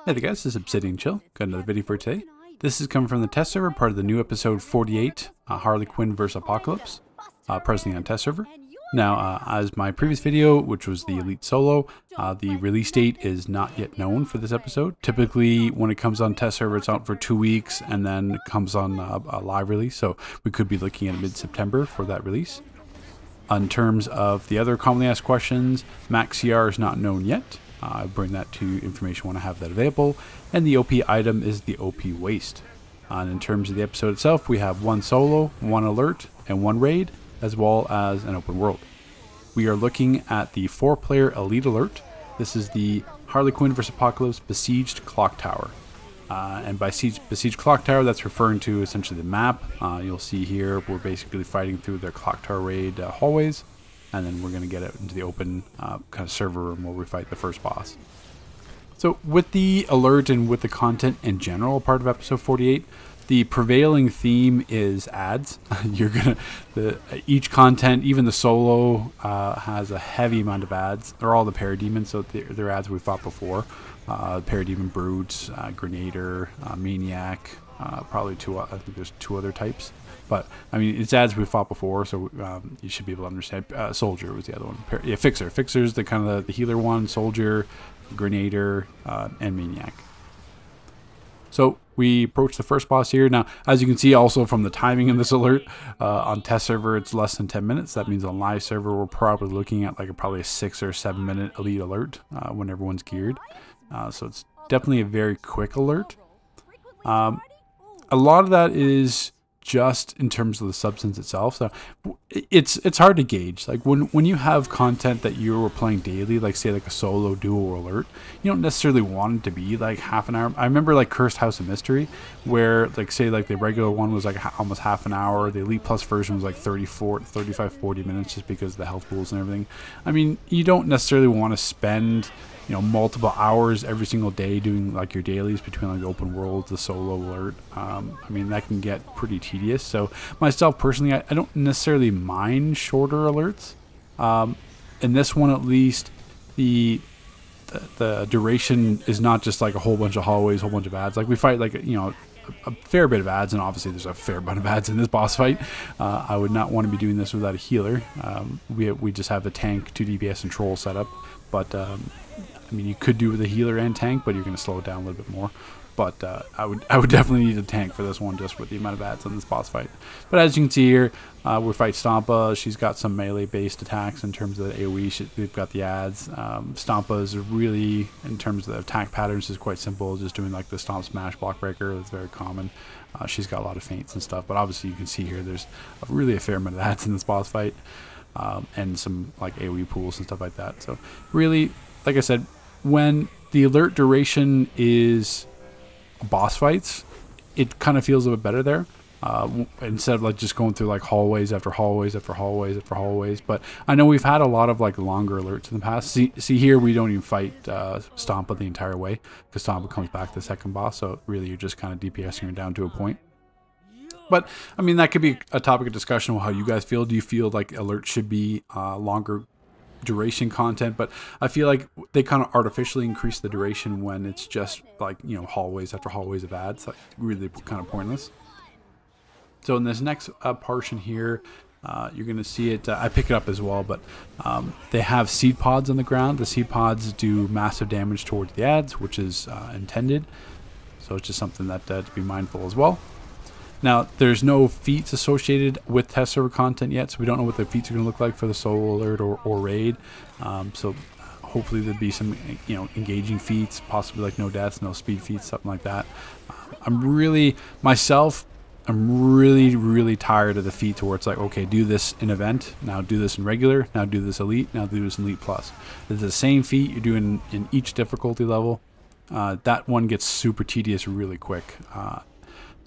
Hey there guys, this is Obsidian Chill. Got another video for today. This is coming from the test server, part of the new episode 48, Harley Quinn vs. Apokolips, presently on test server. Now, as my previous video, which was the Elite Solo, the release date is not yet known for this episode. Typically, when it comes on test server, it's out for 2 weeks, and then it comes on a live release, so we could be looking at mid-September for that release. In terms of the other commonly asked questions, max CR is not known yet. I bring that to information when I have that available, and the OP item is the OP waste. And in terms of the episode itself, we have 1 solo, 1 alert, and 1 raid, as well as an open world. We are looking at the 4-player elite alert. This is the Harley Quinn vs. Apokolips Besieged Clock Tower. And by Besieged Clock Tower, that's referring to essentially the map. You'll see here we're basically fighting through their Clock Tower raid hallways, and then we're going to get it into the open kind of server room where we fight the first boss. So with the alert and with the content in general, part of episode 48, the prevailing theme is ads. You're gonna each content, even the solo, has a heavy amount of ads. They're all the parademons, so they're ads we fought before. Parademon brutes, Grenader, Maniac, probably I think there's 2 other types. But I mean, it's ads we fought before, so you should be able to understand. Soldier was the other one. Yeah, Fixer. Fixer's the kind of the healer one. Soldier, Grenader, and Maniac. So we approach the first boss here. Now, as you can see also from the timing in this alert, on test server it's less than 10 minutes. That means on live server we're probably looking at like probably a 6 or 7 minute elite alert when everyone's geared. So it's definitely a very quick alert. A lot of that is just in terms of the substance itself, so it's hard to gauge. Like when you have content that you're playing daily, like say like a solo duo alert, you don't necessarily want it to be like half an hour. I remember like Cursed House of Mystery, where like say like the regular one was like almost half an hour, the Elite Plus version was like 35 40 minutes, just because of the health pools and everything. I mean, you don't necessarily want to spend multiple hours every single day doing like your dailies between like the open world, the solo alert. I mean, that can get pretty tedious. So myself personally, I don't necessarily mind shorter alerts. In this one at least, the duration is not just like a whole bunch of hallways, a whole bunch of ads. Like we fight like a fair bit of ads, and obviously there's a fair bit of ads in this boss fight. I would not want to be doing this without a healer. We just have the tank, 2 DPS and troll set up, but I mean, you could do with a healer and tank, but you're going to slow it down a little bit more. But I would definitely need a tank for this one, just with the amount of ads on this boss fight. But as you can see here, we fight Stompa. She's got some melee-based attacks in terms of the AoE. We've got the ads. Stompa is really, in terms of the attack patterns, is quite simple. Just doing like the Stomp Smash Block Breaker. That's very common. She's got a lot of feints and stuff. But obviously you can see here there's really a fair amount of ads in this boss fight. And some like AoE pools and stuff like that. So really, like I said, when the alert duration is boss fights, it kind of feels a bit better there, instead of like just going through like hallways after hallways after hallways after hallways. But I know we've had a lot of like longer alerts in the past. See here, we don't even fight Stompa the entire way, because Stompa comes back the second boss, so really you're just kind of DPSing her down to a point. But I mean, that could be a topic of discussion, how you guys feel. Do you feel like alerts should be longer duration content? But I feel like they kind of artificially increase the duration when it's just like hallways after hallways of ads, like really kind of pointless. So in this next portion here, you're going to see it. I pick it up as well, but they have seed pods on the ground. The seed pods do massive damage towards the ads, which is intended. So it's just something that to be mindful as well. Now, there's no feats associated with test server content yet, so we don't know what the feats are going to look like for the solo alert or raid. So hopefully there'll be some engaging feats, possibly like no deaths, no speed feats, something like that. I'm really tired of the feats where it's like, okay, do this in event, now do this in regular, now do this elite, now do this in elite plus. It's the same feat you're doing in each difficulty level. That one gets super tedious really quick.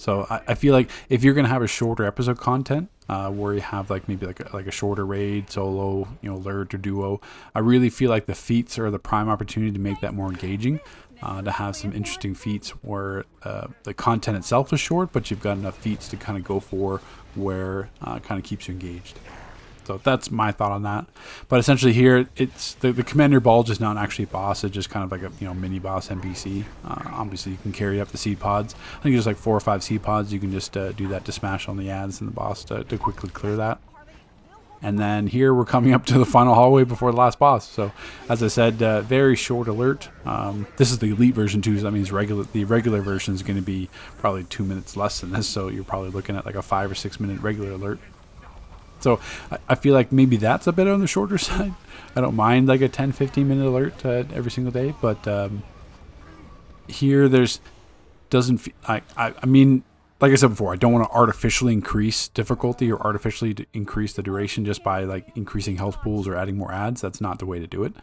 So I feel like if you're gonna have a shorter episode content, where you have like maybe like a shorter raid, solo, alert or duo, I really feel like the feats are the prime opportunity to make that more engaging, to have some interesting feats where the content itself is short, but you've got enough feats to kind of go for where kind of keeps you engaged. So that's my thought on that. But essentially here, it's the Commander Bulge is not actually a boss. It's just kind of like a mini boss NPC. Obviously, you can carry up the seed pods. I think there's like 4 or 5 seed pods. You can just do that to smash on the ads and the boss to quickly clear that. And then here we're coming up to the final hallway before the last boss. So as I said, very short alert. This is the elite version too, so that means the regular version is going to be probably 2 minutes less than this. So you're probably looking at like a 5 or 6 minute regular alert. So I feel like maybe that's a bit on the shorter side. I don't mind like a 10-15 minute alert every single day, but here I mean, like I said before, I don't want to artificially increase difficulty or artificially increase the duration just by like increasing health pools or adding more ads. That's not the way to do it.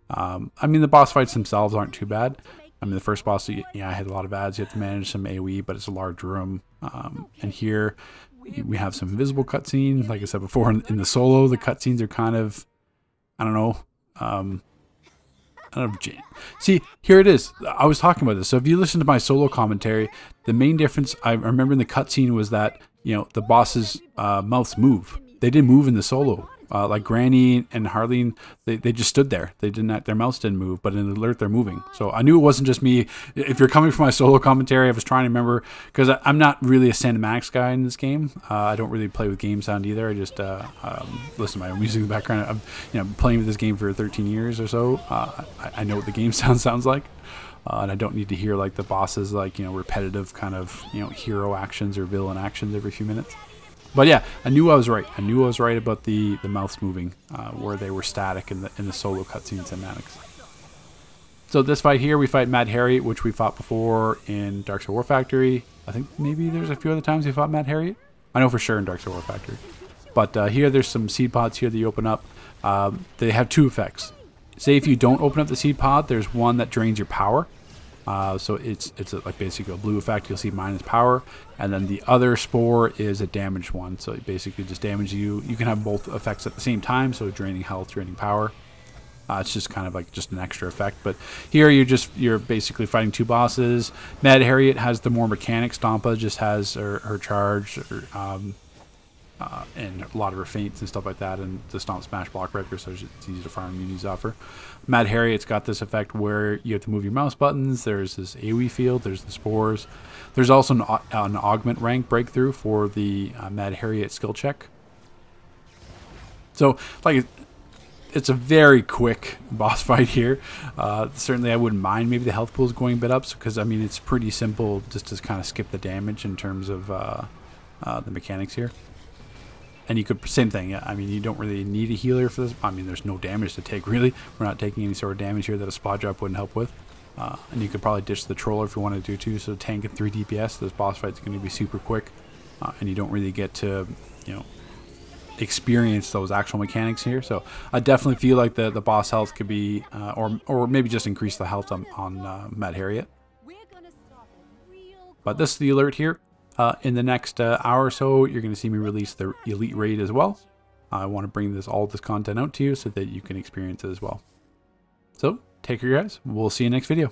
I mean, the boss fights themselves aren't too bad. I mean, the first boss, yeah, I had a lot of ads. You have to manage some AoE, but it's a large room. And here we have some invisible cutscenes. Like I said before, in the solo, the cutscenes are kind of, I don't know. See, here it is. I was talking about this. So if you listen to my solo commentary, the main difference I remember in the cutscene was that, the boss's mouths move. They didn't move in the solo. Like Granny and Harley, they just stood there. They didn't. Their mouths didn't move, but in the alert they're moving. So I knew it wasn't just me. If you're coming from my solo commentary, I was trying to remember, because I'm not really a cinematics guy in this game. I don't really play with game sound either. I just listen to my own music in the background. I'm playing with this game for 13 years or so. I know what the game sounds like. And I don't need to hear like the bosses like repetitive kind of hero actions or villain actions every few minutes. But yeah, I knew I was right. I knew I was right about the mouths moving, where they were static in the solo cutscene cinematics. So this fight here, we fight Mad Harriet, which we fought before in Dark Side War Factory. I think maybe there's a few other times we fought Mad Harriet. I know for sure in Dark Side War Factory. But here, there's some seed pods here that you open up. They have 2 effects. Say if you don't open up the seed pod, there's one that drains your power. So it's like basically a blue effect. You'll see minus power, and then the other spore is a damaged one. So it basically just damages you. You can have both effects at the same time, so draining health, draining power. It's just kind of like just an extra effect. But here you're basically fighting 2 bosses. Mad Harriet has the more mechanic. Stompa just has her charge, and a lot of her feints and stuff like that, and the Stomp Smash Block Breaker, so it's easy to farm immunities off her. Mad Harriet's got this effect where you have to move your mouse buttons. There's this AoE field, there's the spores. There's also an augment rank breakthrough for the Mad Harriet skill check. So, like, it's a very quick boss fight here. Certainly I wouldn't mind maybe the health pools going a bit up, because I mean it's pretty simple just to kind of skip the damage in terms of the mechanics here. And you could, same thing, I mean, you don't really need a healer for this. I mean, there's no damage to take, really. We're not taking any sort of damage here that a spot drop wouldn't help with. And you could probably ditch the troller if you want to do too. So tank at 3 DPS, this boss fight's going to be super quick. And you don't really get to, experience those actual mechanics here. So I definitely feel like the boss health could be, or maybe just increase the health on Mad Harriet. But this is the alert here. In the next hour or so, you're going to see me release the Elite Raid as well. I want to bring all this content out to you so that you can experience it as well. So, take care, guys. We'll see you next video.